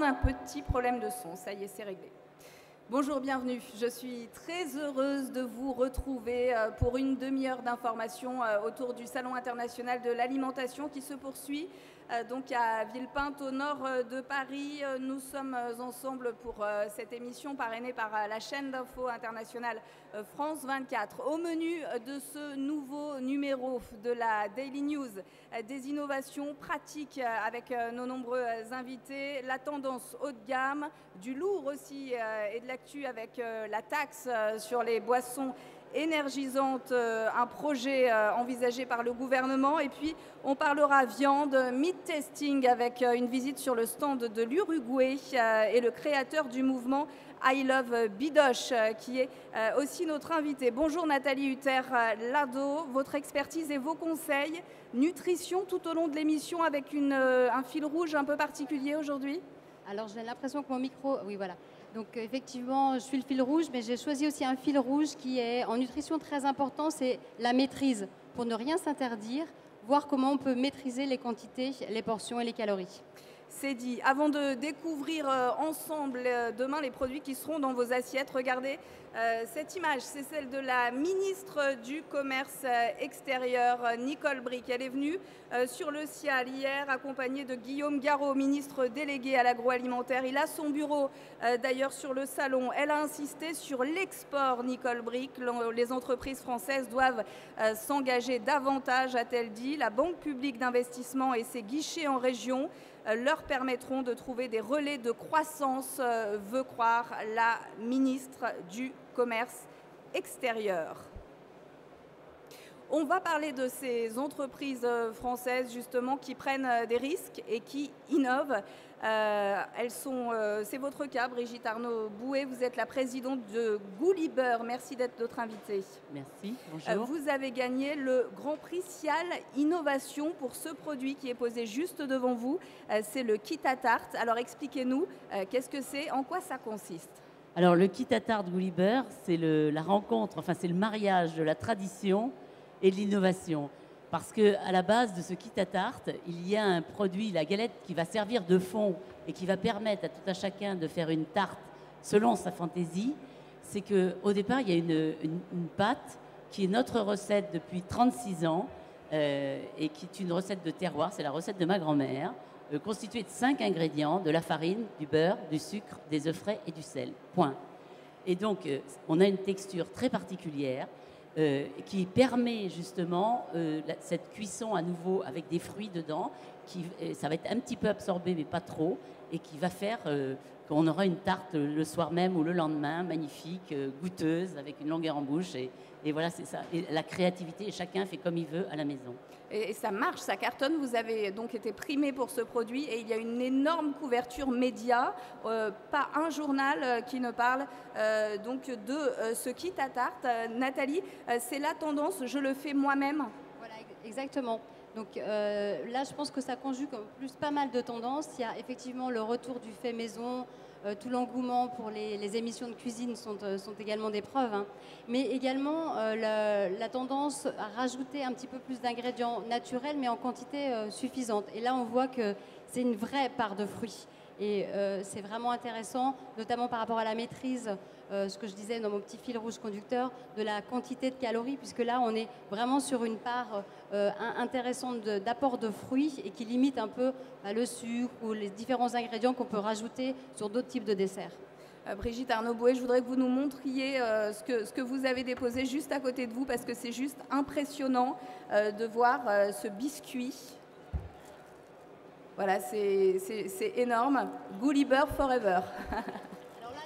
un petit problème de son. Ça y est, c'est réglé. Bonjour, bienvenue. Je suis très heureuse de vous retrouver pour une demi-heure d'information autour du Salon international de l'alimentation qui se poursuit donc à Villepinte, au nord de Paris. Nous sommes ensemble pour cette émission parrainée par la chaîne d'info internationale France 24. Au menu de ce nouveau numéro de la Daily News, des innovations pratiques avec nos nombreux invités, la tendance haut de gamme, du lourd aussi et de l'actu avec la taxe sur les boissons énergisantes, un projet envisagé par le gouvernement. Et puis, on parlera viande, meat testing avec une visite sur le stand de l'Uruguay et le créateur du mouvement I Love Bidoche qui est aussi notre invité. Bonjour Nathalie Hutter-Lado, votre expertise et vos conseils, nutrition tout au long de l'émission avec un fil rouge un peu particulier aujourd'hui. Alors j'ai l'impression que mon micro... Oui, voilà. Donc effectivement, je suis le fil rouge, mais j'ai choisi aussi un fil rouge qui est en nutrition très important, c'est la maîtrise. Pour ne rien s'interdire, voir comment on peut maîtriser les quantités, les portions et les calories. C'est dit. Avant de découvrir ensemble demain les produits qui seront dans vos assiettes, regardez cette image, c'est celle de la ministre du Commerce extérieur, Nicole Bricq. Elle est venue sur le Cial hier, accompagnée de Guillaume Garot, ministre délégué à l'agroalimentaire. Il a son bureau d'ailleurs sur le salon. Elle a insisté sur l'export, Nicole Bricq. Les entreprises françaises doivent s'engager davantage, a-t-elle dit. La Banque publique d'investissement et ses guichets en région leur permettront de trouver des relais de croissance, veut croire la ministre du Commerce extérieur. On va parler de ces entreprises françaises justement qui prennent des risques et qui innovent. C'est votre cas, Brigitte Arnaud-Bouet. Vous êtes la présidente de Goulibeur. Merci d'être notre invitée. Merci, bonjour. Vous avez gagné le Grand Prix Cial Innovation pour ce produit qui est posé juste devant vous. C'est le kit à tarte. Alors expliquez-nous, qu'est-ce que c'est, en quoi ça consiste? Alors le kit à tarte Goulibeur, c'est la rencontre, enfin c'est le mariage de la tradition et de l'innovation. Parce qu'à la base de ce kit à tarte, il y a un produit, la galette, qui va servir de fond et qui va permettre à tout un chacun de faire une tarte selon sa fantaisie. C'est qu'au départ, il y a une pâte qui est notre recette depuis 36 ans et qui est une recette de terroir, c'est la recette de ma grand-mère, constituée de 5 ingrédients, de la farine, du beurre, du sucre, des œufs frais et du sel. Point. Et donc, on a une texture très particulière qui permet justement cette cuisson à nouveau avec des fruits dedans, ça va être un petit peu absorbé mais pas trop, et qui va faire qu'on aura une tarte le soir même ou le lendemain, magnifique, goûteuse, avec une longueur en bouche, et voilà, c'est ça. Et la créativité, chacun fait comme il veut à la maison. Et ça marche, ça cartonne. Vous avez donc été primé pour ce produit et il y a une énorme couverture média, pas un journal qui ne parle donc de ce kit à tarte. Nathalie, c'est la tendance, je le fais moi-même. Voilà, exactement. Donc là, je pense que ça conjugue en plus pas mal de tendances. Il y a effectivement le retour du fait maison, tout l'engouement pour les émissions de cuisine sont également des preuves, hein. Mais également la tendance à rajouter un petit peu plus d'ingrédients naturels, mais en quantité suffisante. Et là, on voit que c'est une vraie part de fruits. Et c'est vraiment intéressant, notamment par rapport à la maîtrise, ce que je disais dans mon petit fil rouge conducteur, de la quantité de calories, puisque là, on est vraiment sur une part intéressante d'apport de fruits et qui limite un peu le sucre ou les différents ingrédients qu'on peut rajouter sur d'autres types de desserts. Brigitte Arnaud-Bouet, je voudrais que vous nous montriez ce que vous avez déposé juste à côté de vous, parce que c'est juste impressionnant de voir ce biscuit. Voilà, c'est énorme. Goulibeur forever. Alors là,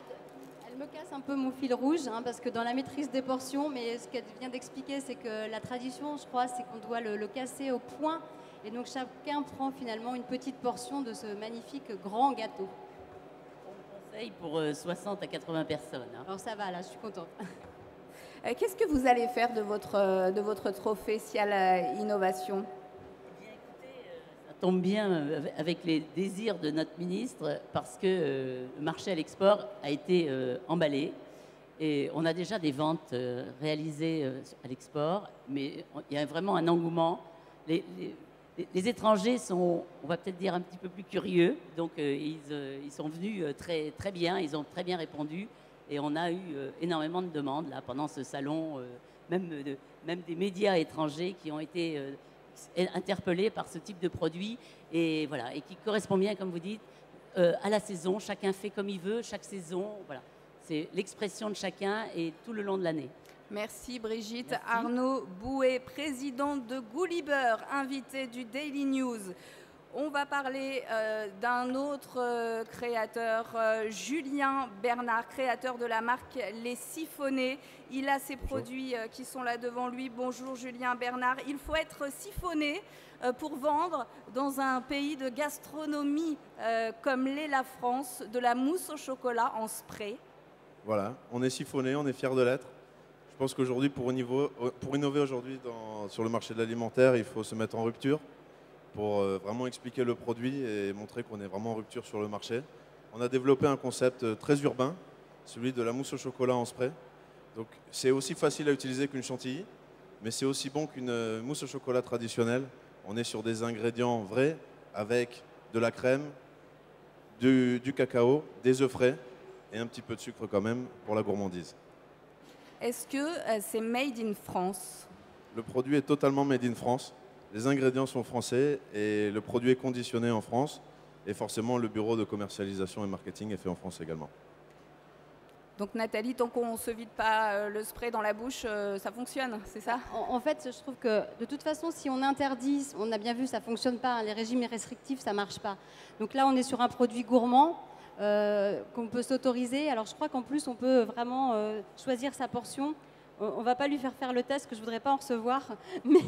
elle me casse un peu mon fil rouge, hein, parce que dans la maîtrise des portions, mais ce qu'elle vient d'expliquer, c'est que la tradition, je crois, c'est qu'on doit le casser au point. Et donc chacun prend finalement une petite portion de ce magnifique grand gâteau. On conseille pour 60 à 80 personnes. Hein. Alors ça va, là, je suis contente. Qu'est-ce que vous allez faire de votre trophée Cial Innovation ? Tombe bien avec les désirs de notre ministre parce que le marché à l'export a été emballé et on a déjà des ventes réalisées à l'export, mais il y a vraiment un engouement. Les les étrangers sont, on va peut-être dire, un petit peu plus curieux. Donc, ils sont venus très, très bien, ils ont très bien répondu. Et on a eu énormément de demandes là, pendant ce salon, même des médias étrangers qui ont été interpellés par ce type de produit. Et voilà, et qui correspond bien, comme vous dites, à la saison. Chacun fait comme il veut, chaque saison. Voilà. C'est l'expression de chacun et tout le long de l'année. Merci Brigitte. Merci. Arnaud Bouet, président de Goulibeur, invité du Daily News. On va parler d'un autre créateur, Julien Bernard, créateur de la marque Les Siphonnés. Il a ses produits qui sont là devant lui. Bonjour Julien Bernard. Il faut être siphonné pour vendre dans un pays de gastronomie comme l'est la France, de la mousse au chocolat en spray. Voilà, on est siphonné, on est fiers de l'être. Je pense qu'aujourd'hui, pour innover aujourd'hui sur le marché de l'alimentaire, il faut se mettre en rupture pour vraiment expliquer le produit et montrer qu'on est vraiment en rupture sur le marché. On a développé un concept très urbain, celui de la mousse au chocolat en spray. Donc c'est aussi facile à utiliser qu'une chantilly, mais c'est aussi bon qu'une mousse au chocolat traditionnelle. On est sur des ingrédients vrais avec de la crème, du cacao, des œufs frais et un petit peu de sucre quand même pour la gourmandise. Est-ce que c'est made in France? Le produit est totalement made in France. Les ingrédients sont français et le produit est conditionné en France. Et forcément, le bureau de commercialisation et marketing est fait en France également. Donc Nathalie, tant qu'on ne se vide pas le spray dans la bouche, ça fonctionne, c'est ça? En fait, je trouve que de toute façon, si on interdit, on a bien vu, ça ne fonctionne pas. Hein, les régimes restrictifs, ça ne marche pas. Donc là, on est sur un produit gourmand qu'on peut s'autoriser. Alors je crois qu'en plus, on peut vraiment choisir sa portion. On ne va pas lui faire le test, que je ne voudrais pas en recevoir, mais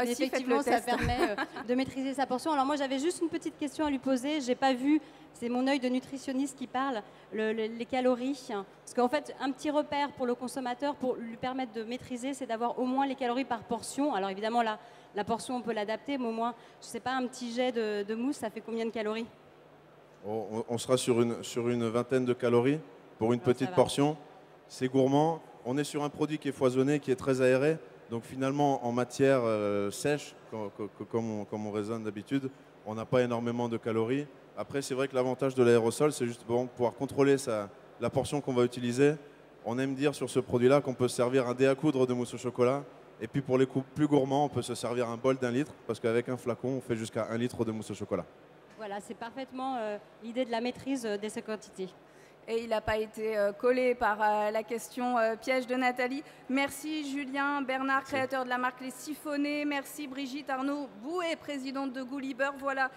Si, effectivement, ça permet de maîtriser sa portion. Alors moi, j'avais juste une petite question à lui poser. Je n'ai pas vu, c'est mon œil de nutritionniste qui parle, les calories. Parce qu'en fait, un petit repère pour le consommateur, pour lui permettre de maîtriser, c'est d'avoir au moins les calories par portion. Alors évidemment, la portion, on peut l'adapter, mais au moins, je ne sais pas, un petit jet de mousse, ça fait combien de calories? On sera sur une vingtaine de calories pour une petite portion. C'est gourmand. On est sur un produit qui est foisonné, qui est très aéré. Donc finalement, en matière sèche, comme on raisonne d'habitude, on n'a pas énormément de calories. Après, c'est vrai que l'avantage de l'aérosol, c'est juste bon, pouvoir contrôler la portion qu'on va utiliser. On aime dire sur ce produit-là qu'on peut se servir un dé à coudre de mousse au chocolat. Et puis pour les coups plus gourmands, on peut se servir un bol d'1 litre, parce qu'avec un flacon, on fait jusqu'à 1 litre de mousse au chocolat. Voilà, c'est parfaitement l'idée de la maîtrise de ces quantités. Et il n'a pas été collé par la question piège de Nathalie. Merci Julien Bernard, créateur de la marque Les Siphonnés. Merci Brigitte Arnaud Bouet, présidente de Goulibeur. Voilà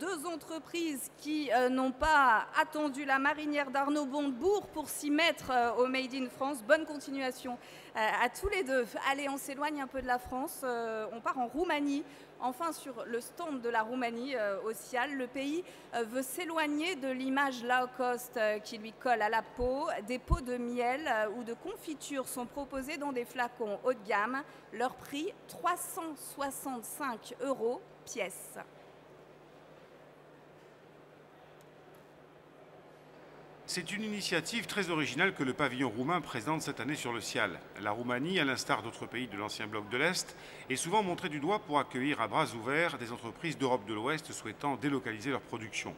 deux entreprises qui n'ont pas attendu la marinière d'Arnaud Montebourg pour s'y mettre au Made in France. Bonne continuation à tous les deux. Allez, on s'éloigne un peu de la France. On part en Roumanie. Enfin, sur le stand de la Roumanie au Cial, le pays veut s'éloigner de l'image low cost qui lui colle à la peau. Des pots de miel ou de confiture sont proposés dans des flacons haut de gamme. Leur prix, 365 € pièce. C'est une initiative très originale que le pavillon roumain présente cette année sur le Cial. La Roumanie, à l'instar d'autres pays de l'ancien bloc de l'Est, est souvent montrée du doigt pour accueillir à bras ouverts des entreprises d'Europe de l'Ouest souhaitant délocaliser leur production.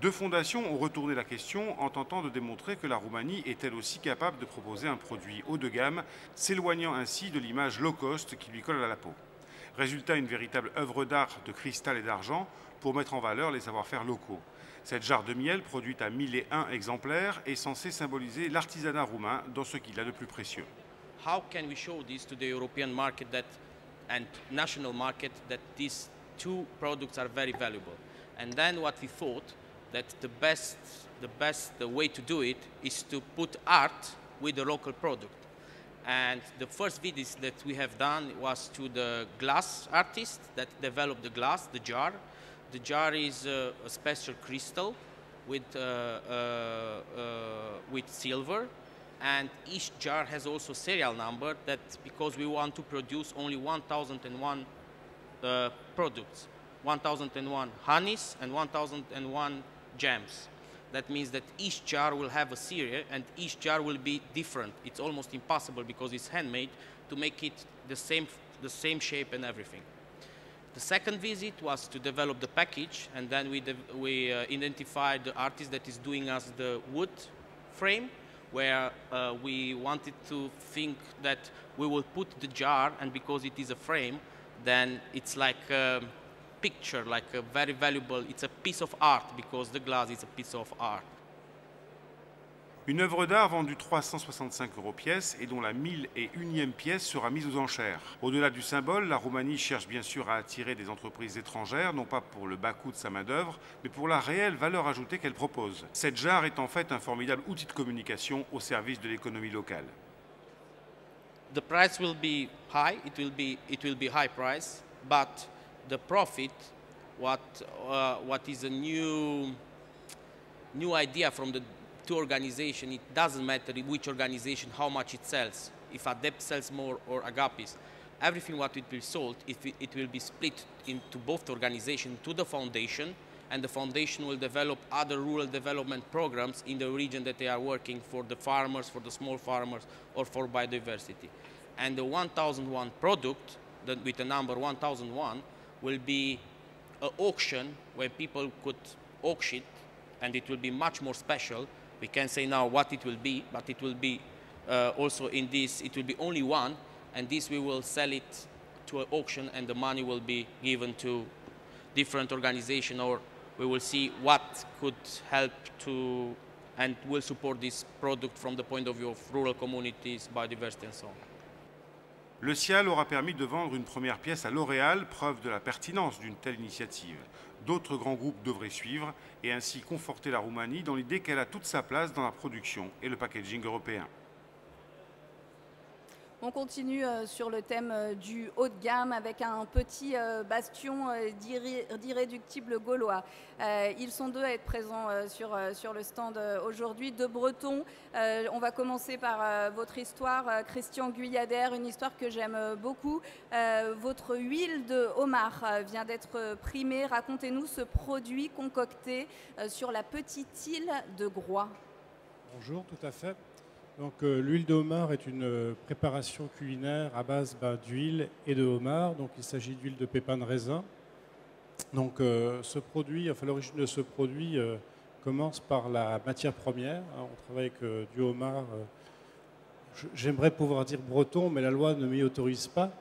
Deux fondations ont retourné la question en tentant de démontrer que la Roumanie est elle aussi capable de proposer un produit haut de gamme, s'éloignant ainsi de l'image low cost qui lui colle à la peau. Résultat, une véritable œuvre d'art de cristal et d'argent pour mettre en valeur les savoir-faire locaux. Cette jarre de miel, produite à 1001 exemplaires, est censée symboliser l'artisanat roumain dans ce qu'il a de plus précieux. How can we show this to the European market and national market that these two products are very valuable? And then what we thought that the best way to do it is to put art with the local product. And the first videos that we have done was to the glass artist that developed the glass, the jar. The jar is a special crystal with silver, and each jar has also serial number. That because we want to produce only 1001 products, 1001 honeys and 1001 gems. That means that each jar will have a serial, and each jar will be different. It's almost impossible because it's handmade to make it the same shape and everything. The second visit was to develop the package, and then we identified the artist that is doing us the wood frame, where we wanted to think that we will put the jar, and because it is a frame, then it's like a picture, like a very valuable, it's a piece of art, because the glass is a piece of art. Une œuvre d'art vendue 365 € pièce et dont la 1001e pièce sera mise aux enchères. Au-delà du symbole, la Roumanie cherche bien sûr à attirer des entreprises étrangères, non pas pour le bas coût de sa main-d'œuvre, mais pour la réelle valeur ajoutée qu'elle propose. Cette jarre est en fait un formidable outil de communication au service de l'économie locale. The price will be high, it will be high price, but the profit, what is a new idea from the two organizations, it doesn't matter which organization, how much it sells, if ADEPT sells more or Agapis. Everything what it will sold, it will be split into both organizations, to the foundation, and the foundation will develop other rural development programs in the region that they are working for the farmers, for the small farmers, or for biodiversity. And the 1001 product, with the number 1001, will be an auction where people could auction, and it will be much more special. We can't say now what it will be, but it will be also in this, it will be only one, and this we will sell it to an auction, and the money will be given to different organizations, or we will see what could help to and will support this product from the point of view of rural communities, biodiversity and so on. Le SIAL aura permis de vendre une première pièce à L'Oréal, preuve de la pertinence d'une telle initiative. D'autres grands groupes devraient suivre et ainsi conforter la Roumanie dans l'idée qu'elle a toute sa place dans la production et le packaging européen. On continue sur le thème du haut de gamme avec un petit bastion d'irréductibles gaulois. Ils sont deux à être présents sur le stand aujourd'hui, deux Bretons. On va commencer par votre histoire, Christian Guyader, une histoire que j'aime beaucoup. Votre huile de homard vient d'être primée. Racontez-nous ce produit concocté sur la petite île de Groix. Bonjour, tout à fait. Donc, l'huile de homard est une préparation culinaire à base d'huile et de homard. Donc, il s'agit d'huile de pépins de raisin. Donc, ce produit, enfin, l'origine de ce produit commence par la matière première. On travaille avec du homard. J'aimerais pouvoir dire breton, mais la loi ne m'y autorise pas.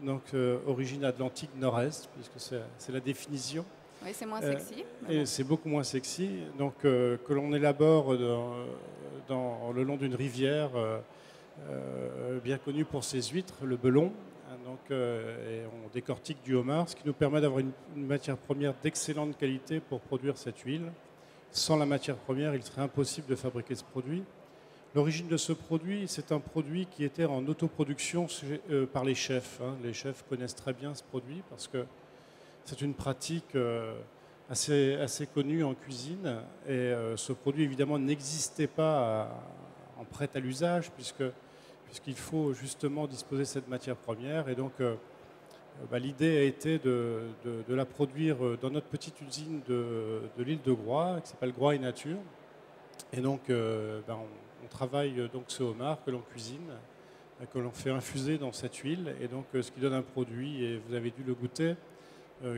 Donc, origine atlantique nord-est, puisque c'est la définition. Oui, c'est moins sexy. Et c'est beaucoup moins sexy. Donc, que l'on élabore le long d'une rivière bien connue pour ses huîtres, le Belon. Donc, et on décortique du homard, ce qui nous permet d'avoir une matière première d'excellente qualité pour produire cette huile. Sans la matière première, il serait impossible de fabriquer ce produit. L'origine de ce produit, c'est un produit qui était en autoproduction par les chefs. Les chefs connaissent très bien ce produit parce que c'est une pratique assez connue en cuisine. Et ce produit, évidemment, n'existait pas en prêt à l'usage puisqu'il faut justement disposer de cette matière première. Et donc, l'idée a été de la produire dans notre petite usine de l'île de Groix, qui s'appelle Groix et Nature. Et donc, on travaille donc ce homard que l'on cuisine, que l'on fait infuser dans cette huile. Et donc, ce qui donne un produit, et vous avez dû le goûter,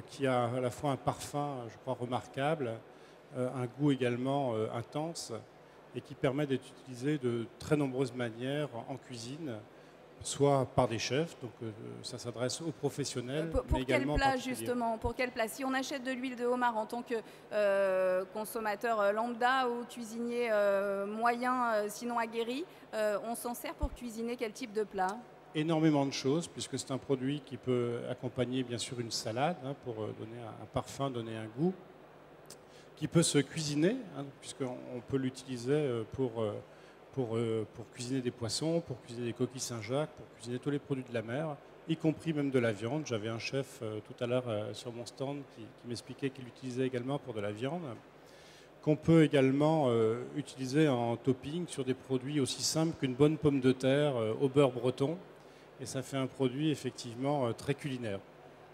qui a à la fois un parfum, je crois, remarquable, un goût également intense, et qui permet d'être utilisé de très nombreuses manières en cuisine, soit par des chefs, donc ça s'adresse aux professionnels, mais également quel plat justement, pour quel plat? Si on achète de l'huile de homard en tant que consommateur lambda ou cuisinier moyen, sinon aguerri, on s'en sert pour cuisiner quel type de plat? Énormément de choses, puisque c'est un produit qui peut accompagner bien sûr une salade pour donner un parfum, donner un goût, qui peut se cuisiner, puisqu'on peut l'utiliser pour cuisiner des poissons, pour cuisiner des coquilles Saint-Jacques, pour cuisiner tous les produits de la mer, y compris même de la viande. J'avais un chef tout à l'heure sur mon stand qui m'expliquait qu'il l'utilisait également pour de la viande, qu'on peut également utiliser en topping sur des produits aussi simples qu'une bonne pomme de terre au beurre breton. Et ça fait un produit effectivement très culinaire.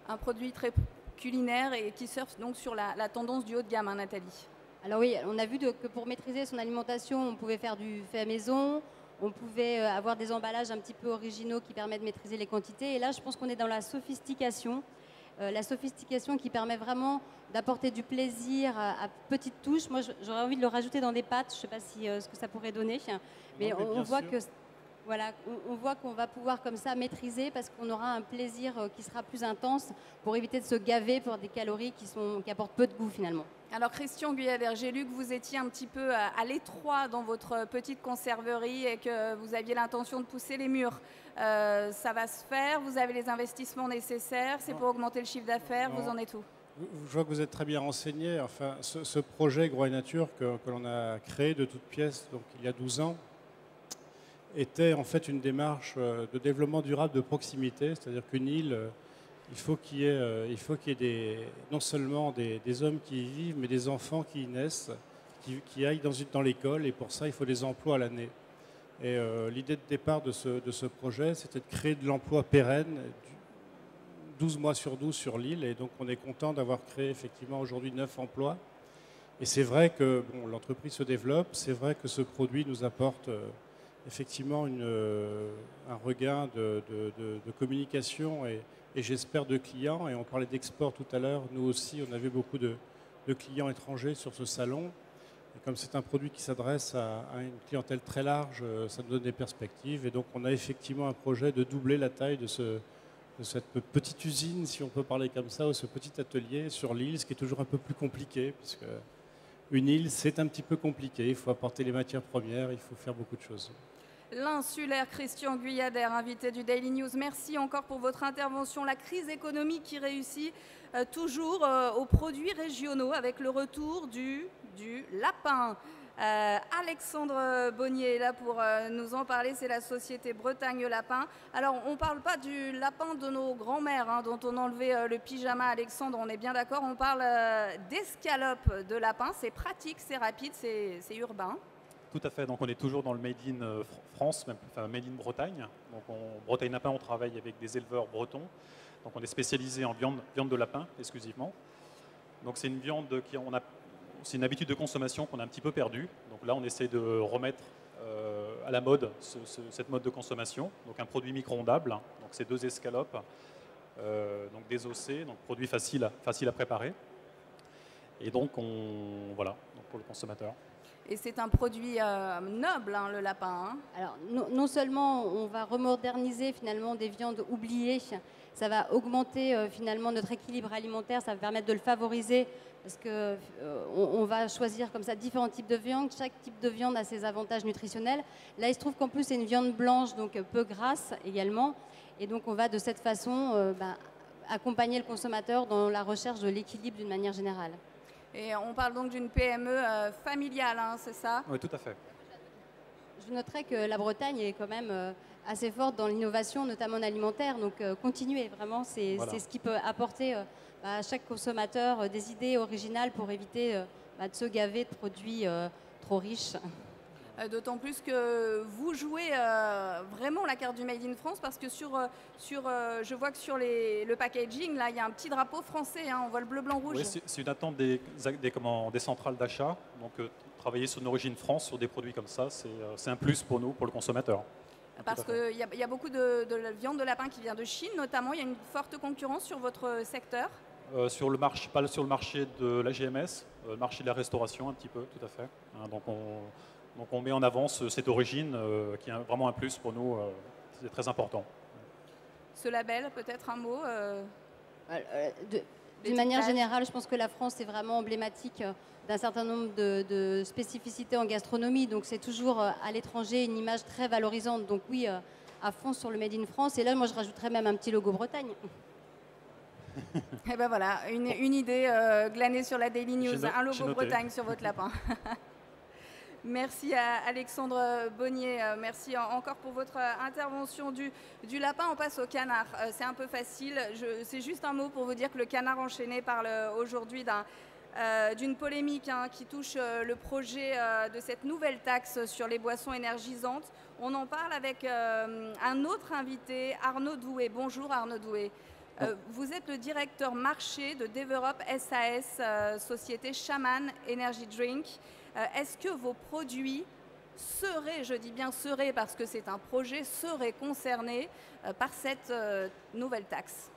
Un produit très culinaire et qui surfe donc sur la tendance du haut de gamme, hein, Nathalie. Alors oui, on a vu que pour maîtriser son alimentation, on pouvait faire du fait à maison, on pouvait avoir des emballages un petit peu originaux qui permettent de maîtriser les quantités. Et là, je pense qu'on est dans la sophistication. la sophistication qui permet vraiment d'apporter du plaisir à petites touches. Moi, j'aurais envie de le rajouter dans des pâtes. Je ne sais pas si, ce que ça pourrait donner. Mais on voit que... Voilà, on voit qu'on va pouvoir comme ça maîtriser parce qu'on aura un plaisir qui sera plus intense pour éviter de se gaver pour des calories qui apportent peu de goût finalement. Alors Christian Guyader, j'ai lu que vous étiez un petit peu à l'étroit dans votre petite conserverie et que vous aviez l'intention de pousser les murs. Ça va se faire, vous avez les investissements nécessaires, c'est pour augmenter le chiffre d'affaires, vous en êtes où? Je vois que vous êtes très bien renseigné. Enfin, ce projet Grow Nature que l'on a créé de toutes pièces donc, il y a 12 ans, était en fait une démarche de développement durable de proximité, c'est-à-dire qu'une île, il faut qu'il y ait non seulement des hommes qui y vivent, mais des enfants qui y naissent, qui aillent dans l'école, et pour ça, il faut des emplois à l'année. Et l'idée de départ de ce projet, c'était de créer de l'emploi pérenne, 12 mois sur 12 sur l'île, et donc on est content d'avoir créé effectivement aujourd'hui 9 emplois. Et c'est vrai que l'entreprise se développe, c'est vrai que ce produit nous apporte... effectivement un regain de communication et j'espère de clients. Et on parlait d'export tout à l'heure. Nous aussi, on avait beaucoup de clients étrangers sur ce salon. Et comme c'est un produit qui s'adresse à une clientèle très large, ça nous donne des perspectives. Et donc, on a effectivement un projet de doubler la taille de cette petite usine, si on peut parler comme ça, ou ce petit atelier sur l'île, ce qui est toujours un peu plus compliqué, puisque une île, c'est un petit peu compliqué. Il faut apporter les matières premières, il faut faire beaucoup de choses. L'insulaire Christian Guyader, invité du Daily News. Merci encore pour votre intervention. La crise économique qui réussit toujours aux produits régionaux avec le retour du lapin. Alexandre Bonnier est là pour nous en parler, c'est la société Bretagne Lapin. Alors on ne parle pas du lapin de nos grands-mères dont on enlevait le pyjama, Alexandre, on est bien d'accord, on parle d'escalope de lapin, c'est pratique, c'est rapide, c'est urbain. Tout à fait, donc on est toujours dans le Made in France, enfin Made in Bretagne. Donc Bretagne Lapin, on travaille avec des éleveurs bretons, donc on est spécialisé en viande de lapin exclusivement. Donc c'est une viande c'est une habitude de consommation qu'on a un petit peu perdue. Donc là, on essaie de remettre à la mode cette mode de consommation. Donc un produit micro-ondable, donc c'est 2 escalopes, donc désossées, donc produit facile à préparer. Et donc voilà, donc pour le consommateur. Et c'est un produit noble, le lapin. Alors, non seulement on va remoderniser finalement des viandes oubliées, ça va augmenter finalement notre équilibre alimentaire, ça va permettre de le favoriser parce qu'on va choisir comme ça différents types de viande. Chaque type de viande a ses avantages nutritionnels. Là, il se trouve qu'en plus, c'est une viande blanche, donc peu grasse également. Et donc, on va de cette façon accompagner le consommateur dans la recherche de l'équilibre d'une manière générale. Et on parle donc d'une PME familiale, c'est ça? Oui, tout à fait. Je noterais que la Bretagne est quand même assez forte dans l'innovation, notamment en alimentaire. Donc, continuer, vraiment, c'est ce qui peut apporter à chaque consommateur des idées originales pour éviter de se gaver de produits trop riches. D'autant plus que vous jouez vraiment la carte du Made in France parce que je vois que sur le packaging, là, il y a un petit drapeau français, on voit le bleu, blanc, rouge. Oui, c'est une attente des centrales d'achat. Donc, travailler sur une origine France, sur des produits comme ça, c'est un plus pour nous, pour le consommateur. Parce qu'il y a beaucoup de viande de lapin qui vient de Chine, notamment. Il y a une forte concurrence sur votre secteur. Sur le marché, pas sur le marché de la GMS, le marché de la restauration un petit peu, tout à fait. Donc on met en avant cette origine qui est vraiment un plus pour nous, c'est très important. Ce label, peut-être un mot D'une manière générale, je pense que la France est vraiment emblématique d'un certain nombre de spécificités en gastronomie. Donc c'est toujours à l'étranger une image très valorisante. Donc oui, à fond sur le Made in France. Et là, moi, je rajouterais même un petit logo Bretagne. Et ben voilà, une idée glanée sur la Daily News, un logo Bretagne sur votre lapin. Merci à Alexandre Bonnier, merci encore pour votre intervention du lapin. On passe au canard, c'est un peu facile, c'est juste un mot pour vous dire que le canard enchaîné parle aujourd'hui d'une polémique qui touche le projet de cette nouvelle taxe sur les boissons énergisantes. On en parle avec un autre invité, Arnaud Doué. Bonjour Arnaud Doué. Vous êtes le directeur marché de Develop SAS, société Shaman Energy Drink. Est-ce que vos produits seraient, je dis bien seraient parce que c'est un projet, seraient concernés par cette nouvelle taxe?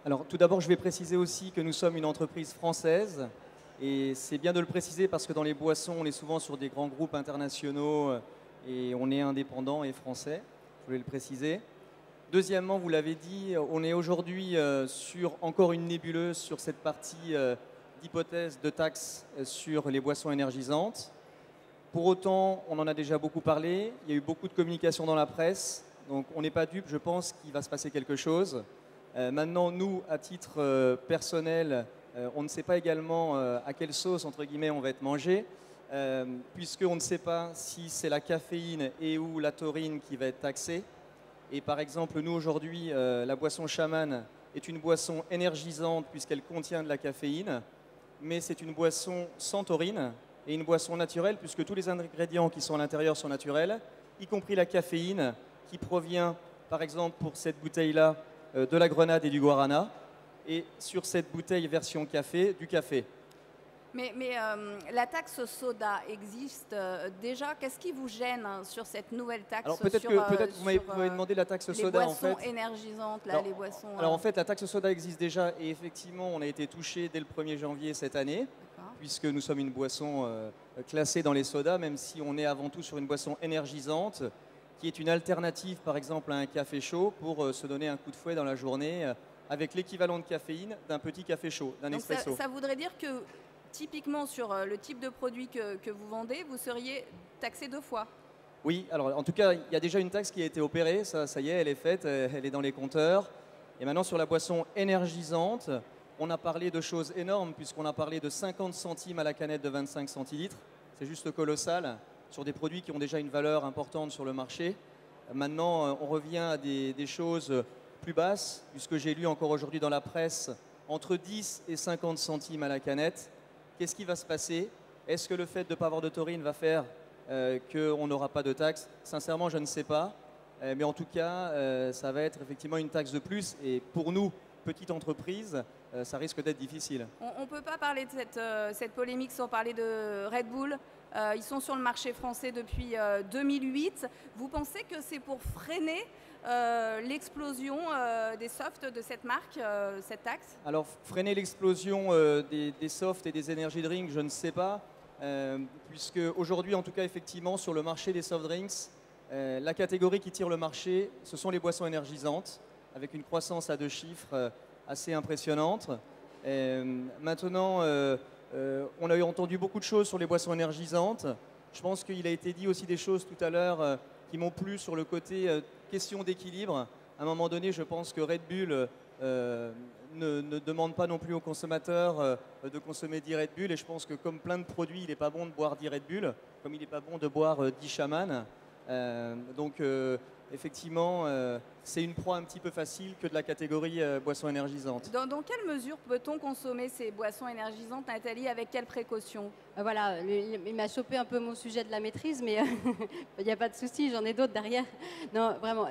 Alors tout d'abord, je vais préciser aussi que nous sommes une entreprise française. Et c'est bien de le préciser parce que dans les boissons, on est souvent sur des grands groupes internationaux et on est indépendant et français. Je voulais le préciser. Deuxièmement, vous l'avez dit, on est aujourd'hui sur encore une nébuleuse sur cette partie d'hypothèse de taxe sur les boissons énergisantes. Pour autant, on en a déjà beaucoup parlé. Il y a eu beaucoup de communication dans la presse. Donc on n'est pas dupe, je pense qu'il va se passer quelque chose. Maintenant, nous, à titre personnel, on ne sait pas également à quelle sauce, entre guillemets, on va être mangé, puisqu'on ne sait pas si c'est la caféine et ou la taurine qui va être taxée. Et par exemple, nous, aujourd'hui, la boisson Shaman est une boisson énergisante puisqu'elle contient de la caféine, mais c'est une boisson sans taurine et une boisson naturelle puisque tous les ingrédients qui sont à l'intérieur sont naturels, y compris la caféine qui provient, par exemple, pour cette bouteille-là, de la grenade et du guarana. Et sur cette bouteille version café, du café. Mais la taxe soda existe déjà. Qu'est-ce qui vous gêne sur cette nouvelle taxe? Alors peut-être que vous m'avez demandé la taxe soda en fait. Les boissons énergisantes, là, les boissons... Alors en fait, la taxe soda existe déjà et effectivement, on a été touché dès le 1er janvier cette année, puisque nous sommes une boisson classée dans les sodas, même si on est avant tout sur une boisson énergisante, qui est une alternative par exemple à un café chaud pour se donner un coup de fouet dans la journée, avec l'équivalent de caféine d'un petit café chaud, d'un espresso. Ça voudrait dire que, typiquement, sur le type de produit que vous vendez, vous seriez taxé 2 fois? Oui, alors en tout cas, il y a déjà une taxe qui a été opérée, ça y est, elle est faite, elle est dans les compteurs. Et maintenant, sur la boisson énergisante, on a parlé de choses énormes, puisqu'on a parlé de 50 centimes à la canette de 25 centilitres. C'est juste colossal, sur des produits qui ont déjà une valeur importante sur le marché. Maintenant, on revient à des choses plus basse, puisque j'ai lu encore aujourd'hui dans la presse entre 10 et 50 centimes à la canette. Qu'est-ce qui va se passer? Est-ce que le fait de ne pas avoir de taurine va faire qu'on n'aura pas de taxe? Sincèrement, je ne sais pas. Mais en tout cas, ça va être effectivement une taxe de plus. Et pour nous, petite entreprise, ça risque d'être difficile. On ne peut pas parler de cette polémique sans parler de Red Bull. Ils sont sur le marché français depuis 2008. Vous pensez que c'est pour freiner l'explosion des softs de cette marque, cette taxe? Alors, freiner l'explosion des softs et des energy drinks, je ne sais pas, puisque aujourd'hui, en tout cas, effectivement, sur le marché des soft drinks, la catégorie qui tire le marché, ce sont les boissons énergisantes, avec une croissance à 2 chiffres assez impressionnante. Maintenant, on a entendu beaucoup de choses sur les boissons énergisantes. Je pense qu'il a été dit aussi des choses tout à l'heure qui m'ont plu sur le côté question d'équilibre. À un moment donné, je pense que Red Bull ne demande pas non plus aux consommateurs de consommer 10 Red Bull. Et je pense que comme plein de produits, il n'est pas bon de boire 10 Red Bull, comme il n'est pas bon de boire 10 Shaman. Donc effectivement, c'est une proie un petit peu facile que de la catégorie boissons énergisantes. Dans quelle mesure peut-on consommer ces boissons énergisantes, Nathalie? Avec quelles précautions? Voilà, il m'a chopé un peu mon sujet de la maîtrise, mais il n'y a pas de souci, j'en ai d'autres derrière. Non, vraiment,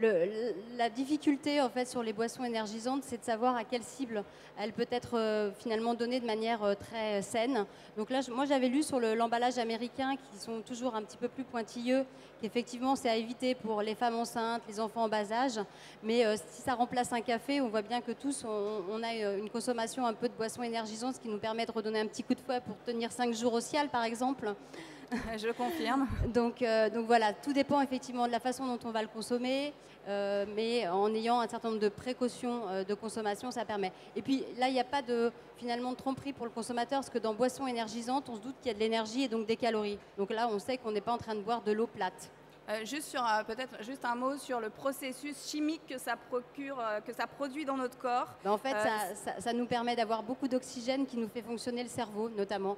la difficulté en fait sur les boissons énergisantes, c'est de savoir à quelle cible elle peut être finalement donnée de manière très saine. Donc là, moi j'avais lu sur l'emballage américain, qui sont toujours un petit peu plus pointilleux, qu'effectivement c'est à éviter pour les femmes enceintes, les enfants en bas âge. Mais si ça remplace un café, on voit bien que tous, on a une consommation un peu de boissons énergisantes, ce qui nous permet de redonner un petit coup de fouet pour tenir 5 jours au ciel, par exemple. Je confirme. Donc voilà, tout dépend effectivement de la façon dont on va le consommer, mais en ayant un certain nombre de précautions de consommation, ça permet. Et puis là, il n'y a pas finalement de tromperie pour le consommateur, parce que dans boissons énergisantes, on se doute qu'il y a de l'énergie et donc des calories. Donc là, on sait qu'on n'est pas en train de boire de l'eau plate. Peut-être juste un mot sur le processus chimique que ça produit dans notre corps. En fait, ça nous permet d'avoir beaucoup d'oxygène qui nous fait fonctionner le cerveau, notamment.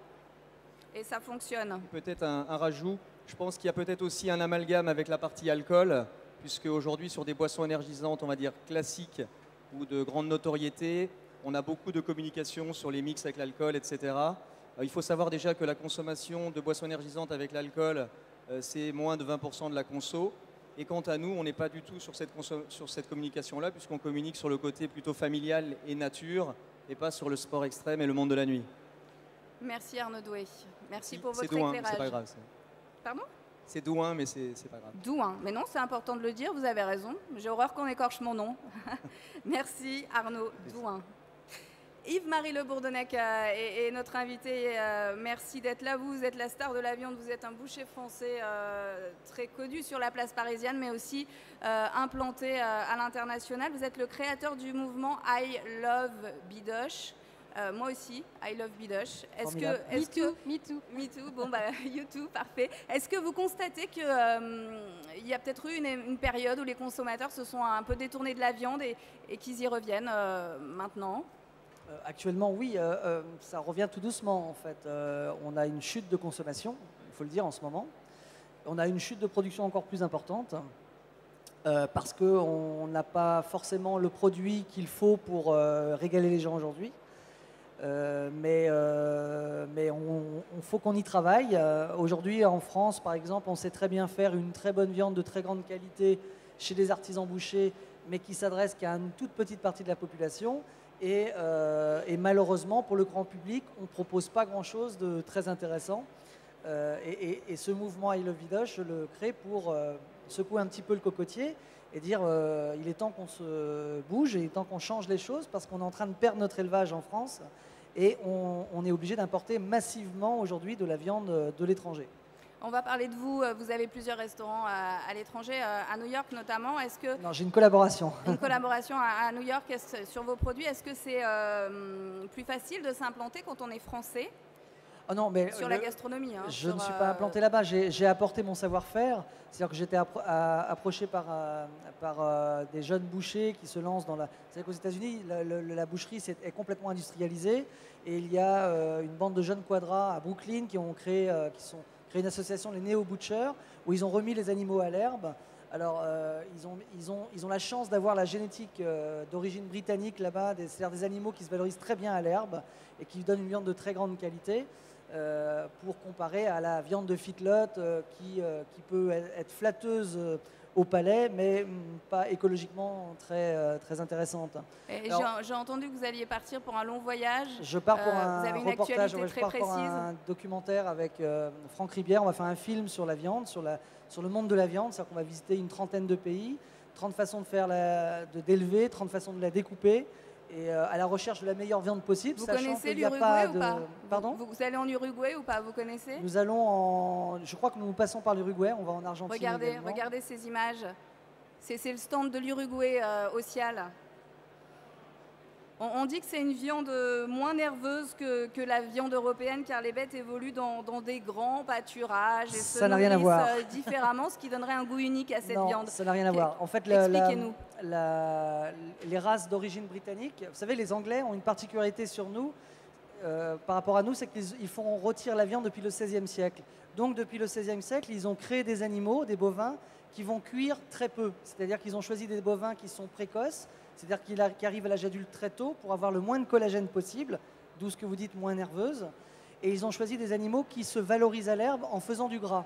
Et ça fonctionne. Peut-être un rajout. Je pense qu'il y a peut-être aussi un amalgame avec la partie alcool, puisque aujourd'hui, sur des boissons énergisantes, on va dire classiques ou de grande notoriété, on a beaucoup de communication sur les mix avec l'alcool, etc. Il faut savoir déjà que la consommation de boissons énergisantes avec l'alcool, c'est moins de 20% de la conso. Et quant à nous, on n'est pas du tout sur cette communication-là, puisqu'on communique sur le côté plutôt familial et nature, et pas sur le sport extrême et le monde de la nuit. Merci Arnaud Doué. Merci pour votre éclairage. C'est pas grave. Pardon ? C'est Douin, mais c'est pas grave. Douin, mais non, c'est important de le dire, vous avez raison. J'ai horreur qu'on écorche mon nom. Merci Arnaud Douin. Yves-Marie Le Bourdonnec est notre invité. Merci d'être là. Vous êtes la star de la viande. Vous êtes un boucher français très connu sur la place parisienne, mais aussi implanté à l'international. Vous êtes le créateur du mouvement I Love Bidoche. Moi aussi, I Love Bidoche. Me too. Me too. Bon, bah, you too, parfait. Est-ce que vous constatez qu'il y a peut-être eu une période où les consommateurs se sont un peu détournés de la viande et qu'ils y reviennent maintenant ? Actuellement, oui, ça revient tout doucement en fait. On a une chute de consommation, il faut le dire en ce moment. On a une chute de production encore plus importante parce qu'on n'a pas forcément le produit qu'il faut pour régaler les gens aujourd'hui. Mais faut qu'on y travaille. Aujourd'hui, en France, par exemple, on sait très bien faire une très bonne viande de très grande qualité chez des artisans bouchers, mais qui s'adresse qu'à une toute petite partie de la population. Et malheureusement, pour le grand public, on ne propose pas grand-chose de très intéressant. Et ce mouvement I Love Bidoche, je le crée pour secouer un petit peu le cocotier et dire il est temps qu'on se bouge, il est temps qu'on change les choses parce qu'on est en train de perdre notre élevage en France et on est obligé d'importer massivement aujourd'hui de la viande de l'étranger. On va parler de vous. Vous avez plusieurs restaurants à l'étranger, à New York notamment. Est-ce que non, j'ai une collaboration. Une collaboration à New York sur vos produits. Est-ce que c'est plus facile de s'implanter quand on est français ? Oh non, mais sur la gastronomie. Hein, je ne suis pas implanté là-bas. J'ai apporté mon savoir-faire. C'est-à-dire que j'étais approché par des jeunes bouchers qui se lancent dans la... Vous savez qu'aux États-Unis, la boucherie est complètement industrialisée. Et il y a une bande de jeunes quadras à Brooklyn qui ont créé une association, les Neo Butchers, où ils ont remis les animaux à l'herbe. Alors, ils ont la chance d'avoir la génétique d'origine britannique là-bas, c'est-à-dire des animaux qui se valorisent très bien à l'herbe et qui donnent une viande de très grande qualité, pour comparer à la viande de feedlot qui peut être flatteuse au palais, mais pas écologiquement très intéressante. J'ai entendu que vous alliez partir pour un long voyage. Je pars pour un reportage, je pars pour un documentaire avec Franck Ribière. On va faire un film sur la viande, sur le monde de la viande. C'est-à-dire qu'on va visiter une trentaine de pays, 30 façons d'élever, 30 façons de la découper, et à la recherche de la meilleure viande possible. Vous connaissez l'Uruguay ou pas ? Pardon ? Vous allez en Uruguay ou pas ? Vous connaissez ? Nous allons je crois que nous passons par l'Uruguay, on va en Argentine. Regardez ces images. C'est le stand de l'Uruguay au Cial. On dit que c'est une viande moins nerveuse que la viande européenne car les bêtes évoluent dans des grands pâturages et ça n'a rien à voir. Différemment, ce qui donnerait un goût unique à cette viande. Ça n'a rien à voir. En fait, expliquez-nous. Les races d'origine britannique, vous savez, les Anglais ont une particularité sur nous par rapport à nous, c'est qu'ils retirent la viande depuis le XVIe siècle. Donc, depuis le XVIe siècle, ils ont créé des animaux, des bovins, qui vont cuire très peu. C'est-à-dire qu'ils ont choisi des bovins qui sont précoces, c'est-à-dire qui arrivent à l'âge adulte très tôt pour avoir le moins de collagène possible, d'où ce que vous dites moins nerveuse. Et ils ont choisi des animaux qui se valorisent à l'herbe en faisant du gras.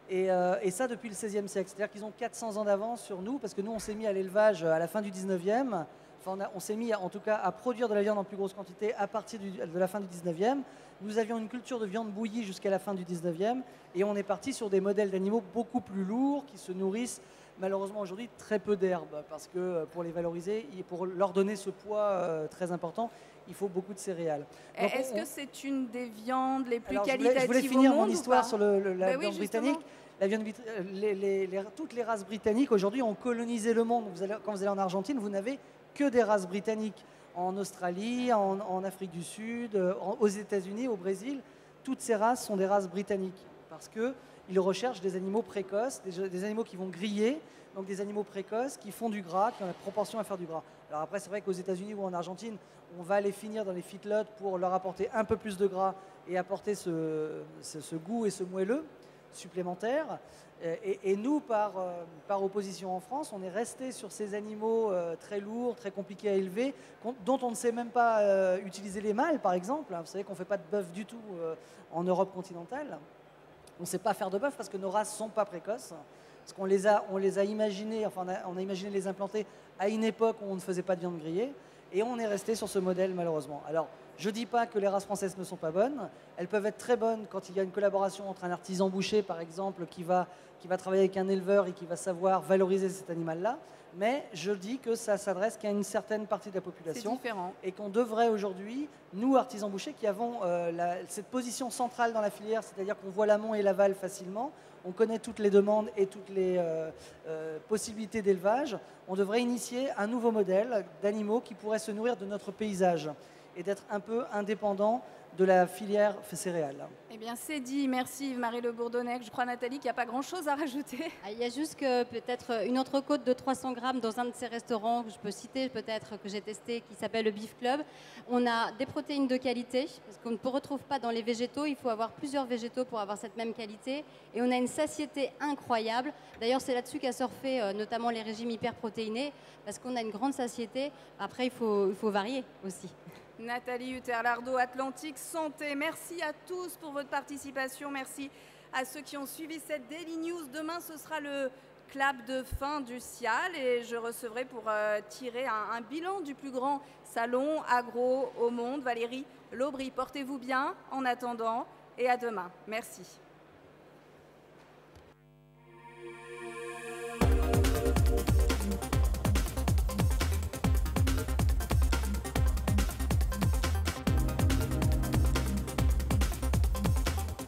Et ça depuis le XVIe siècle. C'est-à-dire qu'ils ont 400 ans d'avance sur nous, parce que nous, on s'est mis à l'élevage à la fin du XIXe. Enfin, on s'est mis en tout cas à produire de la viande en plus grosse quantité à partir de la fin du XIXe. Nous avions une culture de viande bouillie jusqu'à la fin du XIXe. Et on est parti sur des modèles d'animaux beaucoup plus lourds qui se nourrissent malheureusement aujourd'hui très peu d'herbe, parce que pour les valoriser et pour leur donner ce poids très important, il faut beaucoup de céréales. Est-ce que c'est une des viandes les plus qualitatives je voulais finir au monde mon histoire sur la viande oui, britannique. La viande, toutes les races britanniques aujourd'hui ont colonisé le monde. Quand vous allez en Argentine, vous n'avez que des races britanniques. En Australie, en Afrique du Sud, aux États-Unis, au Brésil, toutes ces races sont des races britanniques, parce qu'ils recherchent des animaux précoces, des animaux qui vont griller, donc des animaux précoces qui font du gras, qui ont la propension à faire du gras. Alors après, c'est vrai qu'aux États-Unis ou en Argentine, on va les finir dans les feedlots pour leur apporter un peu plus de gras et apporter ce goût et ce moelleux supplémentaire. Et nous, par opposition en France, on est resté sur ces animaux très lourds, très compliqués à élever, dont on ne sait même pas utiliser les mâles, par exemple. Vous savez qu'on ne fait pas de bœuf du tout en Europe continentale. On ne sait pas faire de bœuf parce que nos races ne sont pas précoces. Parce qu'on les a imaginés, enfin on a imaginé les implanter à une époque où on ne faisait pas de viande grillée. Et on est resté sur ce modèle malheureusement. Alors Je ne dis pas que les races françaises ne sont pas bonnes. Elles peuvent être très bonnes quand il y a une collaboration entre un artisan boucher, par exemple, qui va travailler avec un éleveur et qui va savoir valoriser cet animal-là. Mais je dis que ça s'adresse qu'à une certaine partie de la population. C'est différent. Et qu'on devrait aujourd'hui, nous, artisans bouchers, qui avons cette position centrale dans la filière, c'est-à-dire qu'on voit l'amont et l'aval facilement, on connaît toutes les demandes et toutes les possibilités d'élevage, on devrait initier un nouveau modèle d'animaux qui pourraient se nourrir de notre paysage et d'être un peu indépendant de la filière céréales. Eh bien, c'est dit. Merci Marie Le Bourdonnais. Je crois, Nathalie, qu'il n'y a pas grand-chose à rajouter. Il y a juste que peut-être une entrecôte de 300 grammes dans un de ces restaurants que je peux citer, peut-être que j'ai testé, qui s'appelle le Beef Club. On a des protéines de qualité, parce qu'on ne retrouve pas dans les végétaux. Il faut avoir plusieurs végétaux pour avoir cette même qualité. Et on a une satiété incroyable. D'ailleurs, c'est là-dessus qu'a surfé notamment les régimes hyperprotéinés, parce qu'on a une grande satiété. Après, il faut varier aussi. Nathalie Hutter-Lardot, Atlantique Santé. Merci à tous pour votre participation. Merci à ceux qui ont suivi cette Daily News. Demain, ce sera le clap de fin du CIAL et je recevrai pour tirer un bilan du plus grand salon agro au monde, Valérie Laubry. Portez-vous bien en attendant et à demain. Merci.